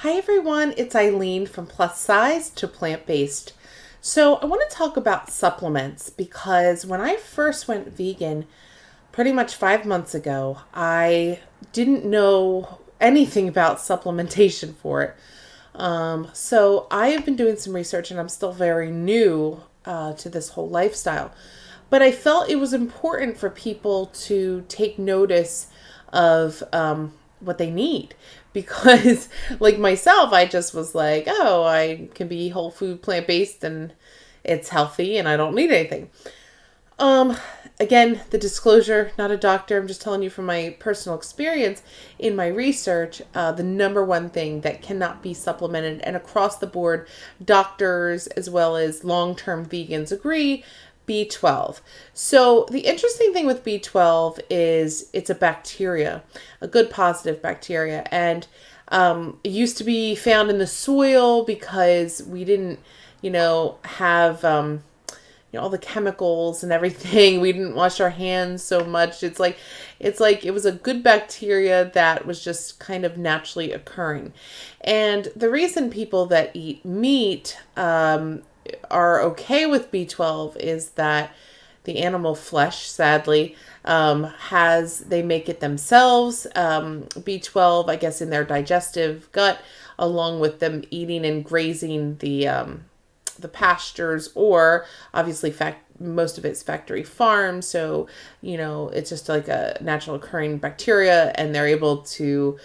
Hi everyone, it's Eileen from Plus Size to Plant Based. So, I want to talk about supplements because when I first went vegan, pretty much 5 months ago, I didn't know anything about supplementation for it. So, I have been doing some research and I'm still very new to this whole lifestyle. But I felt it was important for people to take notice of what they need because, like myself, I just was like, oh, I can be whole food, plant based, and it's healthy, and I don't need anything. Um, Again, the disclosure, not a doctor. I'm just telling you from my personal experience in my research. The number one thing that cannot be supplemented, and across the board, doctors as well as long-term vegans agree, B12. So the interesting thing with B12 is it's a bacteria, a good positive bacteria, and it used to be found in the soil because we didn't, have all the chemicals and everything. We didn't wash our hands so much. It's like it was a good bacteria that was just kind of naturally occurring. And the reason people that eat meat are okay with B12 is that the animal flesh, sadly, they make it themselves. B12, I guess, in their digestive gut, along with them eating and grazing the pastures, or obviously most of it's factory farm, so it's just like a natural occurring bacteria, and they're able to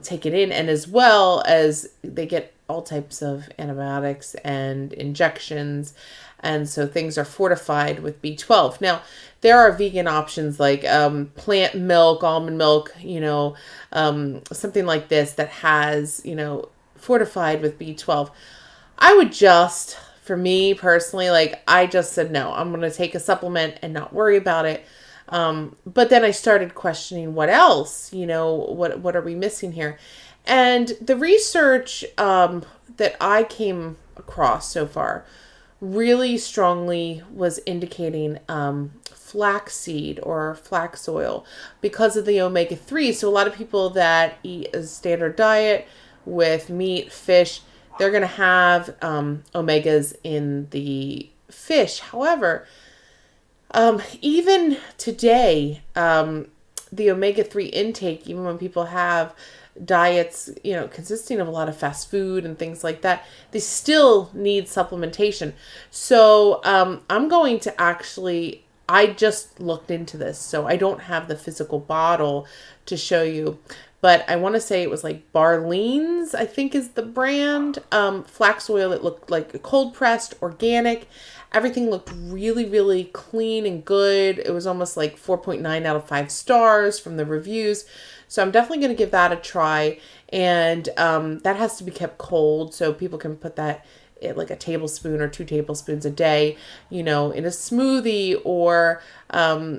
take it in, and as well as they get all types of antibiotics and injections, and so things are fortified with B12. Now there are vegan options like plant milk, almond milk, something like this that has fortified with B12. I would just, for me personally, like I just said, no, I'm going to take a supplement and not worry about it. But then I started questioning what else, what are we missing here? And the research that I came across so far really strongly was indicating flaxseed or flax oil because of the omega-3. So a lot of people that eat a standard diet with meat, fish, they're going to have omegas in the fish. However, even today, the omega-3 intake, even when people have diets, consisting of a lot of fast food and things like that, they still need supplementation. So I'm going to actually, I just looked into this, so I don't have the physical bottle to show you, but I want to say it was like Barlean's, I think is the brand. Flax oil, it looked like a cold pressed, organic. Everything looked really, really clean and good. It was almost like 4.9 out of 5 stars from the reviews. So I'm definitely going to give that a try. And that has to be kept cold, so people can put that in like a tablespoon or 2 tablespoons a day, in a smoothie, or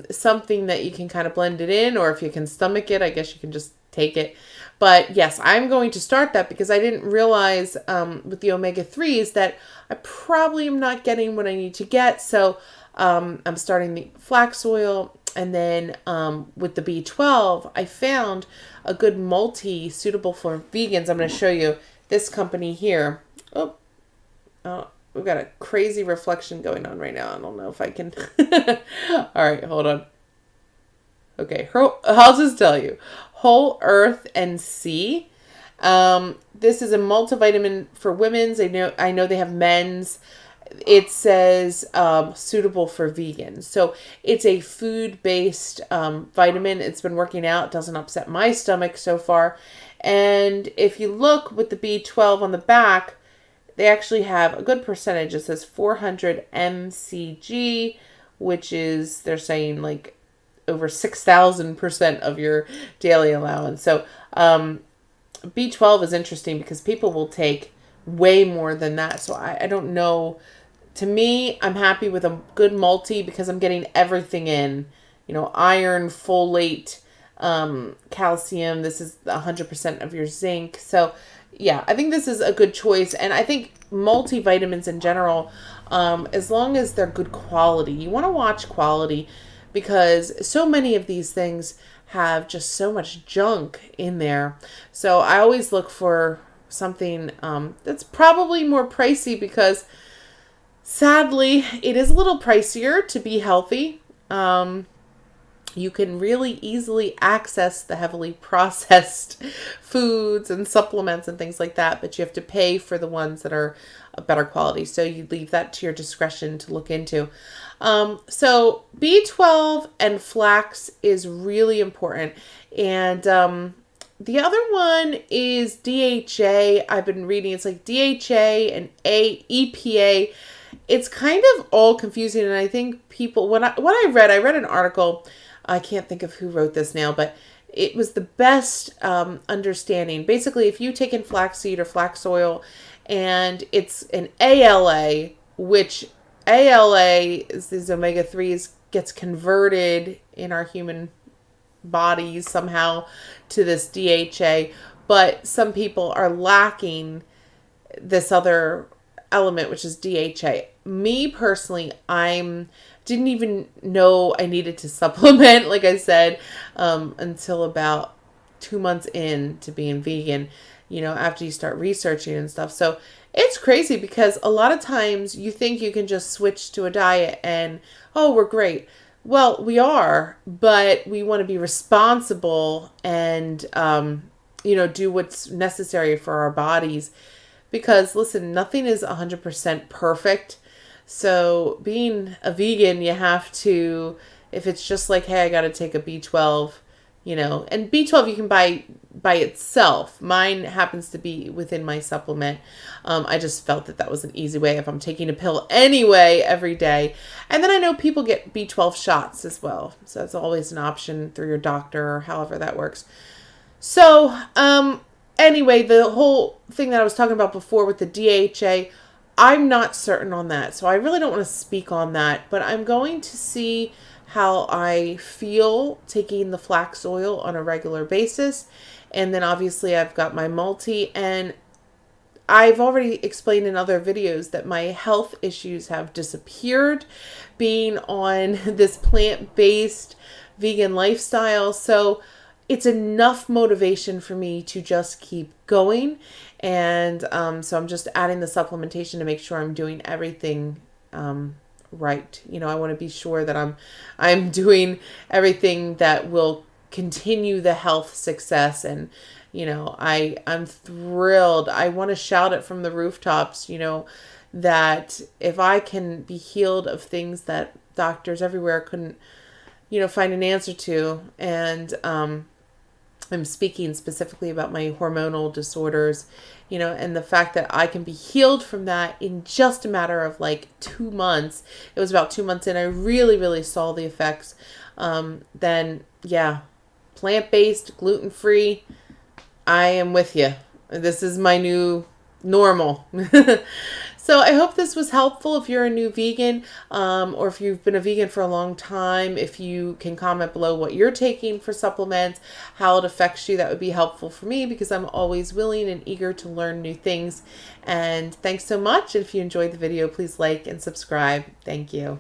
something that you can kind of blend it in, or if you can stomach it, I guess you can just take it. But yes, I'm going to start that because I didn't realize with the omega-3s that I probably am not getting what I need to get. So I'm starting the flax oil, and then with the B12, I found a good multi suitable for vegans. I'm going to show you this company here. Oh, we've got a crazy reflection going on right now. I don't know if I can. All right, hold on. Okay, I'll just tell you. Whole Earth and Sea. This is a multivitamin for women's. I know they have men's. It says suitable for vegans. So it's a food-based vitamin. It's been working out. It doesn't upset my stomach so far. And if you look with the B12 on the back, they actually have a good percentage. It says 400 mcg, which is, they're saying, like over 6,000% of your daily allowance. So B12 is interesting because people will take way more than that. So I don't know. To me, I'm happy with a good multi because I'm getting everything in. Iron, folate, calcium. This is 100% of your zinc. So yeah, I think this is a good choice. And I think multivitamins in general, as long as they're good quality, you want to watch quality, because so many of these things have just so much junk in there. So I always look for something that's probably more pricey because sadly it is a little pricier to be healthy. You can really easily access the heavily processed foods and supplements and things like that, but you have to pay for the ones that are a better quality. So you leave that to your discretion to look into. So B12 and flax is really important. And the other one is DHA. I've been reading, it's like DHA and EPA. It's kind of all confusing, and I think people, what I read an article. I can't think of who wrote this now, but it was the best understanding. Basically, if you take in flaxseed or flax oil, and it's an ALA, which ALA is these omega-3s, gets converted in our human bodies somehow to this DHA, but some people are lacking this other element, which is DHA. Me personally, didn't even know I needed to supplement, like I said, until about 2 months in to being vegan, after you start researching and stuff. So it's crazy because a lot of times you think you can just switch to a diet and, oh, we're great. Well, we are, but we want to be responsible and, do what's necessary for our bodies. Because, listen, nothing is 100% perfect. So being a vegan, you have to, if it's just like, hey, I got to take a B12, and B12 you can buy by itself. Mine happens to be within my supplement. I just felt that was an easy way if I'm taking a pill anyway every day. And then I know people get B12 shots as well. So that's always an option through your doctor or however that works. So, anyway, the whole thing that I was talking about before with the DHA, I'm not certain on that. So I really don't want to speak on that, but I'm going to see how I feel taking the flax oil on a regular basis. And then obviously I've got my multi, and I've already explained in other videos that my health issues have disappeared being on this plant-based vegan lifestyle. So it's enough motivation for me to just keep going. And so I'm just adding the supplementation to make sure I'm doing everything right. I want to be sure that I'm doing everything that will continue the health success. And I'm thrilled. I want to shout it from the rooftops, that if I can be healed of things that doctors everywhere couldn't, find an answer to. And I'm speaking specifically about my hormonal disorders, and the fact that I can be healed from that in just a matter of like 2 months. It was about 2 months in, I really, really saw the effects. Then yeah, plant-based, gluten-free, I am with you. This is my new normal. So I hope this was helpful if you're a new vegan, or if you've been a vegan for a long time. If you can comment below what you're taking for supplements, how it affects you, that would be helpful for me because I'm always willing and eager to learn new things. And thanks so much. If you enjoyed the video, please like and subscribe. Thank you.